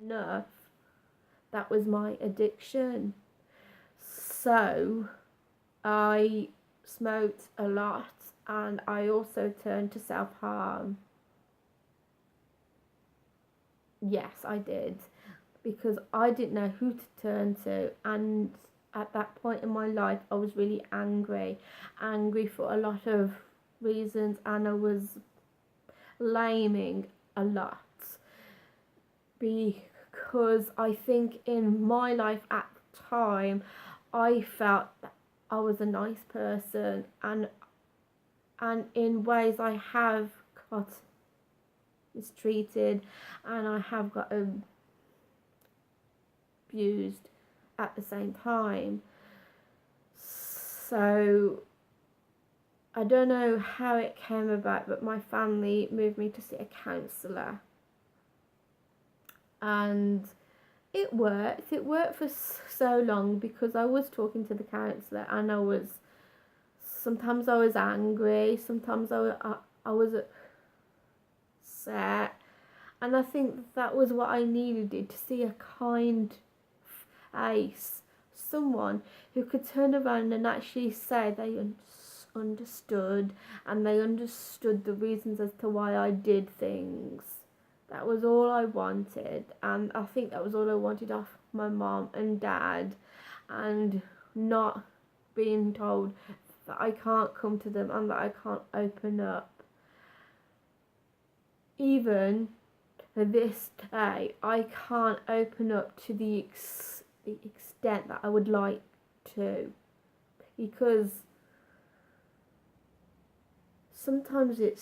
enough. That was my addiction. So I smoked a lot, and I also turned to self-harm. Yes, I did, because I didn't know who to turn to, and at that point in my life I was really angry for a lot of reasons, and I was blaming a lot, because I think in my life at the time I felt that I was a nice person, and in ways I have got mistreated, and I have got abused at the same time. So I don't know how it came about, but my family moved me to see a counsellor, and it worked. It worked for so long, because I was talking to the counsellor, and sometimes I was angry, sometimes I was upset, and I think that was what I needed, to see a kind face, someone who could turn around and actually say they understood, and they understood the reasons as to why I did things. That was all I wanted, and I think that was all I wanted off my mom and dad, and not being told that I can't come to them and that I can't open up. Even to this day, I can't open up to the extent that I would like to, because sometimes it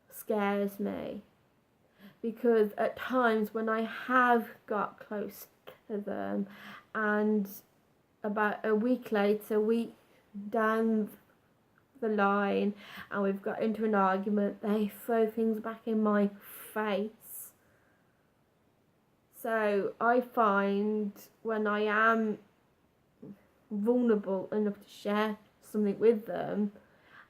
scares me, because at times when I have got close to them, and about a week down the line, and we've got into an argument, they throw things back in my face. So I find when I am vulnerable enough to share something with them,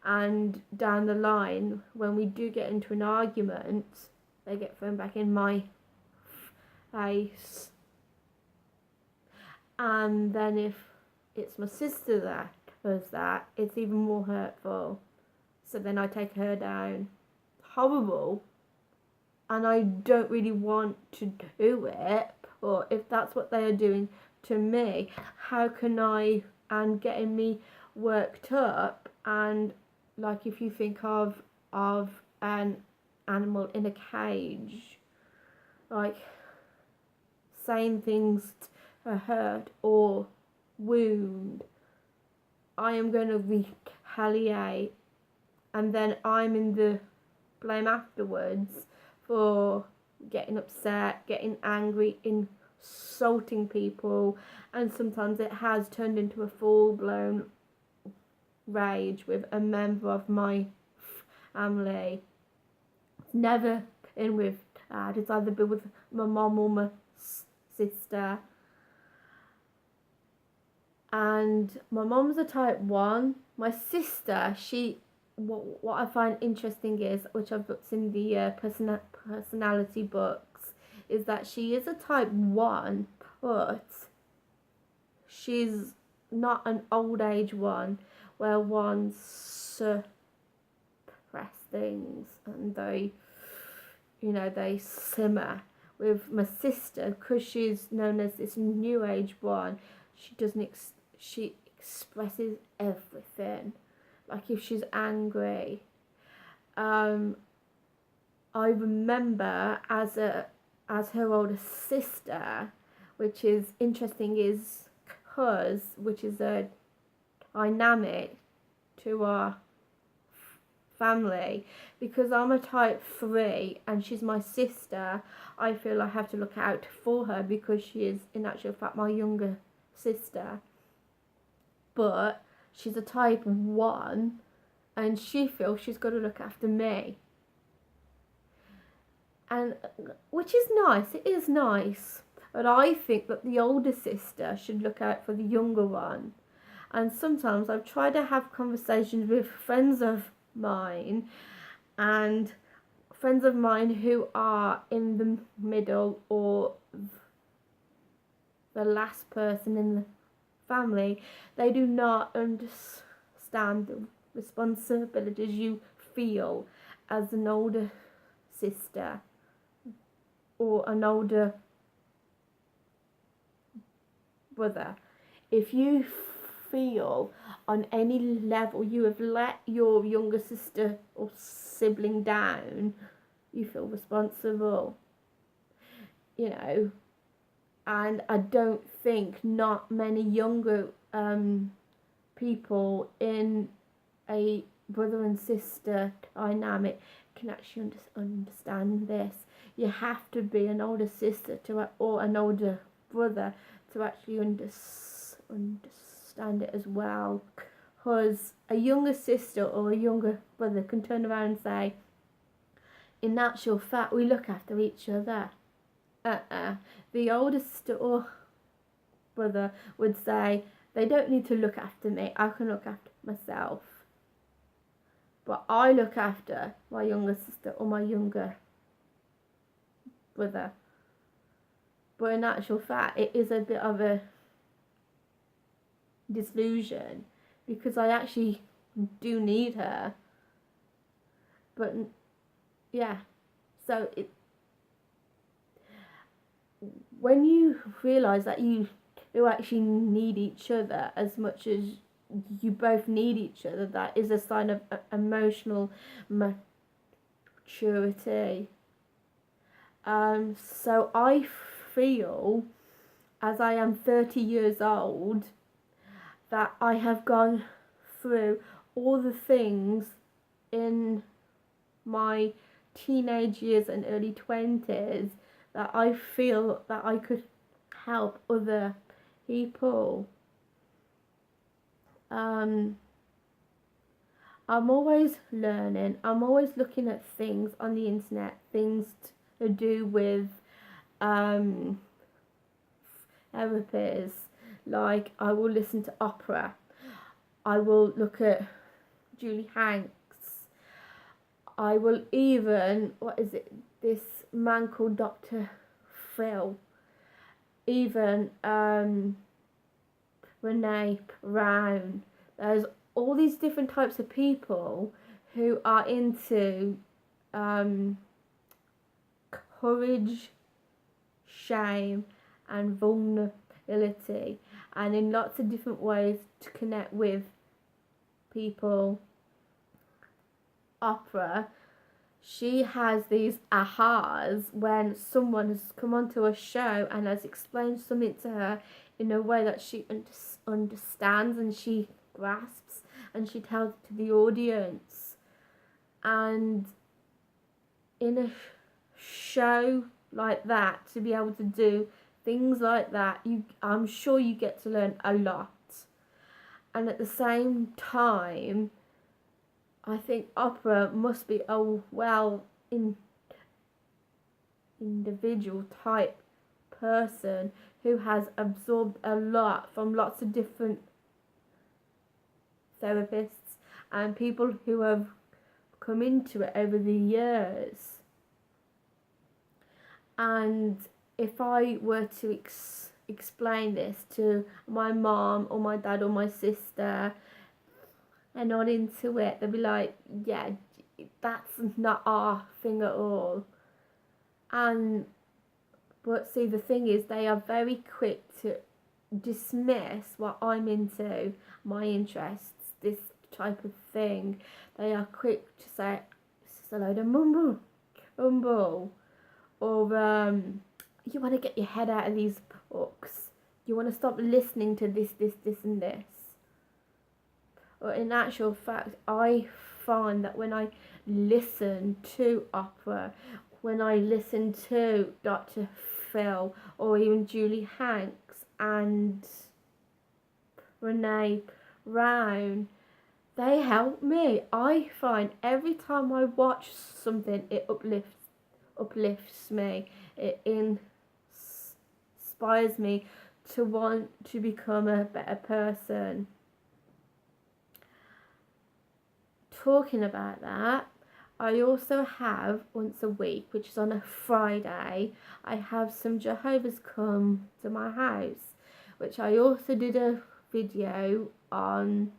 and down the line when we do get into an argument, they get thrown back in my face. And then if it's my sister that does that, it's even more hurtful. So then I take her down. Horrible. And I don't really want to do it, or if that's what they are doing to me, how can I, and getting me worked up, and like if you think of an animal in a cage, like saying things to hurt or wound, I am going to retaliate, and then I'm in the blame afterwards for getting upset, getting angry, insulting people, and sometimes it has turned into a full-blown rage with a member of my family. It's never been with dad, it's either been with my mom or my sister. And my mom's a type 1. My sister, what I find interesting is, which I've looked in the personality books, is that she is a type 1, but she's not an old age one, where one suppress things and they simmer. With my sister, because she's known as this new age one, she expresses everything. Like if she's angry, I remember as her older sister, which is interesting, is which is a dynamic to our family, because I'm a type 3 and she's my sister. I feel I have to look out for her, because she is in actual fact my younger sister, but she's a type 1 and she feels she's got to look after me, and which is nice, it is nice, but I think that the older sister should look out for the younger one. And sometimes I've tried to have conversations with friends of mine, and friends of mine who are in the middle or the last person in the family, they do not understand the responsibilities you feel as an older sister or an older brother. If you feel on any level you have let your younger sister or sibling down, you feel responsible, you know. And I don't think not many younger people in a brother and sister dynamic can actually understand this. You have to be an older sister or an older brother to actually understand it as well. Because a younger sister or a younger brother can turn around and say, in actual fact, we look after each other. The older sister or brother would say, they don't need to look after me, I can look after myself. But I look after my younger sister or my younger brother. But in actual fact, it is a bit of a disillusion because I actually do need her. But yeah, so when you realise that you actually need each other as much as you both need each other, that is a sign of emotional maturity. So I feel, as I am 30 years old, that I have gone through all the things in my teenage years and early 20s that I feel that I could help other people. I'm always learning. I'm always looking at things on the internet, things to do with therapies. Like I will listen to opera. I will look at Julie Hanks. I will even, this man called Dr. Phil. Even Renee Brown. There's all these different types of people who are into courage, shame, and vulnerability, and in lots of different ways to connect with people. Opera, she has these ahas when someone has come onto a show and has explained something to her in a way that she understands and she grasps, and she tells it to the audience. And in a show like that, to be able to do things like that, I'm sure you get to learn a lot. And at the same time, I think opera must be a individual type person who has absorbed a lot from lots of different therapists and people who have come into it over the years. And if I were to explain this to my mom or my dad or my sister, and not into it, they'll be like, yeah, that's not our thing at all. But see, the thing is, they are very quick to dismiss what I'm into, my interests, this type of thing. They are quick to say, this is a load of mumble, or you want to get your head out of these books. You want to stop listening to this, and this. But in actual fact, I find that when I listen to opera, when I listen to Dr. Phil or even Julie Hanks and Renee Brown, they help me. I find every time I watch something, it uplifts me. It inspires me to want to become a better person. Talking about that, I also have once a week, which is on a Friday, I have some Jehovah's come to my house, which I also did a video on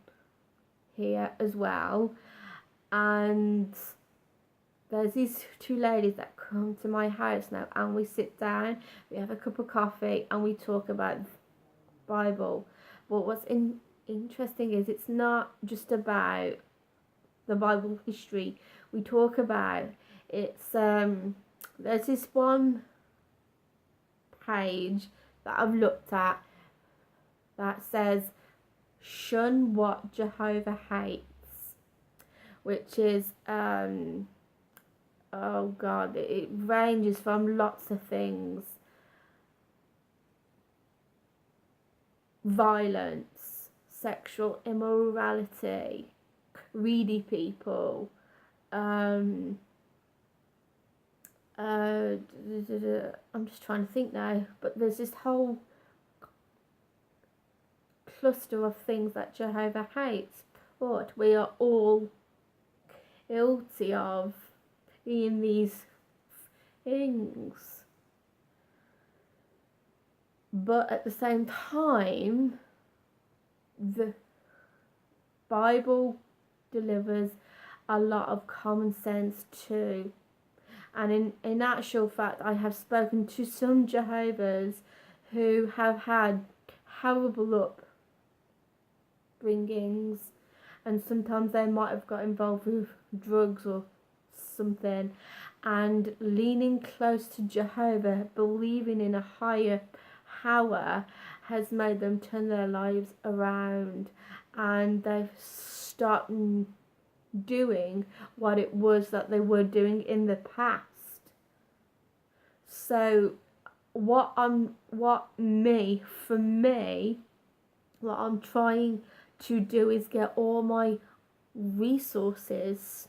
here as well. And there's these two ladies that come to my house now, and we sit down, we have a cup of coffee, and we talk about the Bible. But what's interesting is it's not just about the Bible history we talk about. It's there's this one page that I've looked at that says shun what Jehovah hates, which is oh god, it ranges from lots of things: violence, sexual immorality, greedy people, I'm just trying to think now, but there's this whole cluster of things that Jehovah hates, but we are all guilty of in these things. But at the same time, the Bible delivers a lot of common sense too. And in actual fact, I have spoken to some Jehovah's who have had horrible upbringings, and sometimes they might have got involved with drugs or something, and leaning close to Jehovah, believing in a higher power, has made them turn their lives around, and they've stopped doing what it was that they were doing in the past. So what I'm trying to do is get all my resources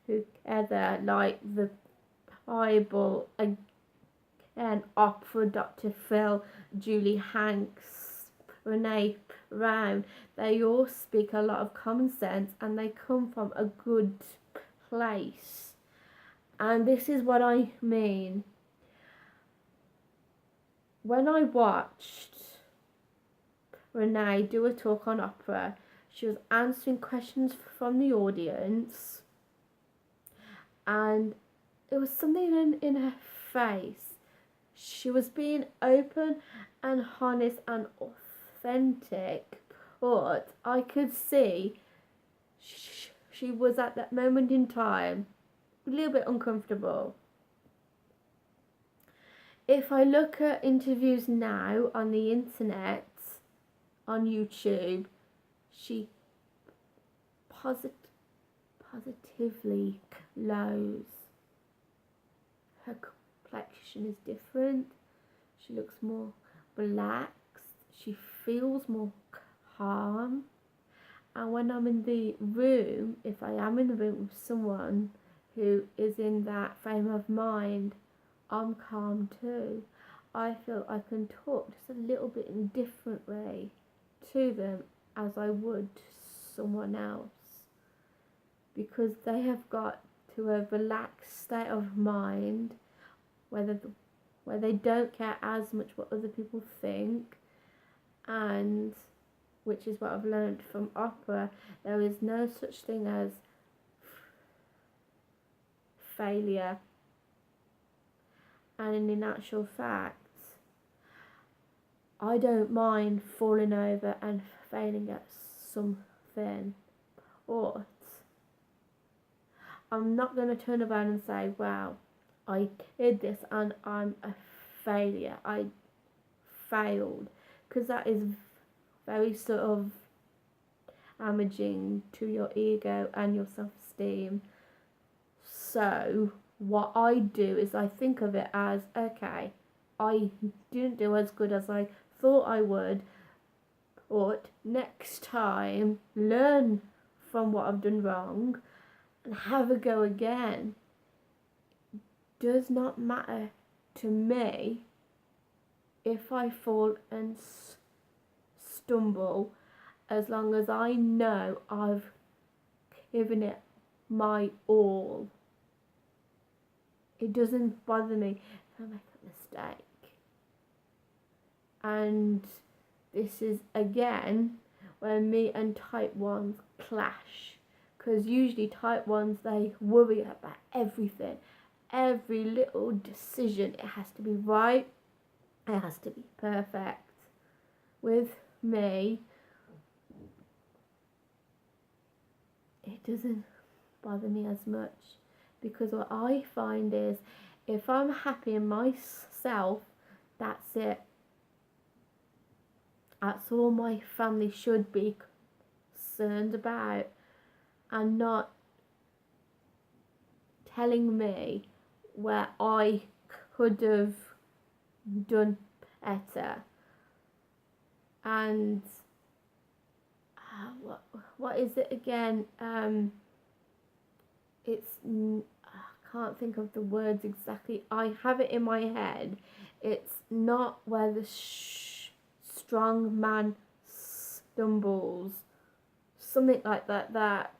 together, like the Bible, again, opera, Dr. Phil, Julie Hanks, Renee Brown. They all speak a lot of common sense, and they come from a good place. And this is what I mean. When I watched Renee do a talk on opera, she was answering questions from the audience, and it was something in her face. She was being open and honest and authentic, but I could see she was at that moment in time a little bit uncomfortable. If I look at interviews now on the internet, on YouTube, she positively glows. Her complexion is different. She looks more relaxed. She feels more calm. And when I'm in the room, if I am in the room with someone who is in that frame of mind, I'm calm too. I feel I can talk just a little bit in a different way to them as I would someone else, because they have got to a relaxed state of mind where they don't care as much what other people think, and which is what I've learned from opera. There is no such thing as failure. And in actual fact, I don't mind falling over and failing at something, but I'm not going to turn around and say, wow, I did this and I'm a failure, I failed, because that is very sort of damaging to your ego and your self-esteem. So what I do is I think of it as, okay, I didn't do as good as I thought I would, but next time learn from what I've done wrong and have a go again. Does not matter to me if I fall and stumble, as long as I know I've given it my all. It doesn't bother me if I make a mistake. And this is again where me and type 1s clash. Because usually type 1s, they worry about everything. Every little decision, it has to be right. It has to be perfect. With me, it doesn't bother me as much, because what I find is if I'm happy in myself, that's it. That's all my family should be concerned about, and not telling me where I could have done better. And what is it again? It's I can't think of the words exactly. I have it in my head. It's not where the strong man stumbles. Something like that. That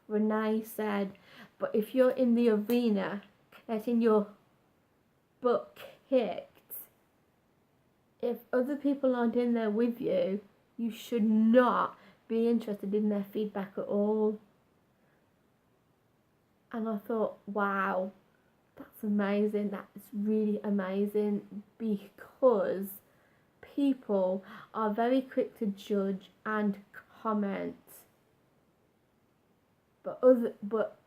Renee said. But if you're in the arena, getting your butt kicked, if other people aren't in there with you, you should not be interested in their feedback at all. And I thought, wow, that's amazing. That's really amazing, because people are very quick to judge and comment. But